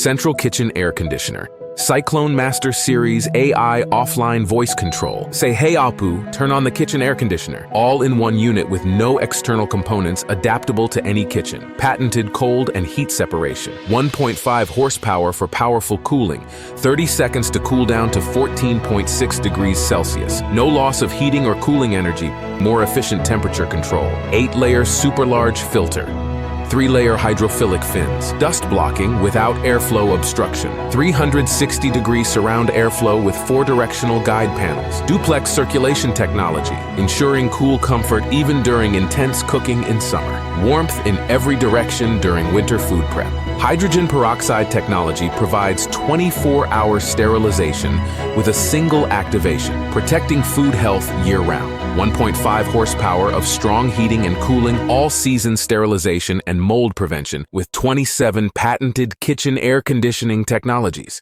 Central Kitchen Air Conditioner. Cyclone Master Series AI offline voice control. Say, "Hey AUPU, turn on the kitchen air conditioner." All in one unit with no external components, adaptable to any kitchen. Patented cold and heat separation. 1.5 horsepower for powerful cooling. 30 seconds to cool down to 14.6 degrees Celsius. No loss of heating or cooling energy, more efficient temperature control. 8-layer super large filter. 3-layer hydrophilic fins, dust blocking without airflow obstruction, 360-degree surround airflow with 4-directional guide panels, duplex circulation technology, ensuring cool comfort even during intense cooking in summer, warmth in every direction during winter food prep. Hydrogen peroxide technology provides 24-hour sterilization with a single activation, protecting food health year-round. 1.5 horsepower of strong heating and cooling, all-season sterilization and mold prevention with 27 patented kitchen air conditioning technologies.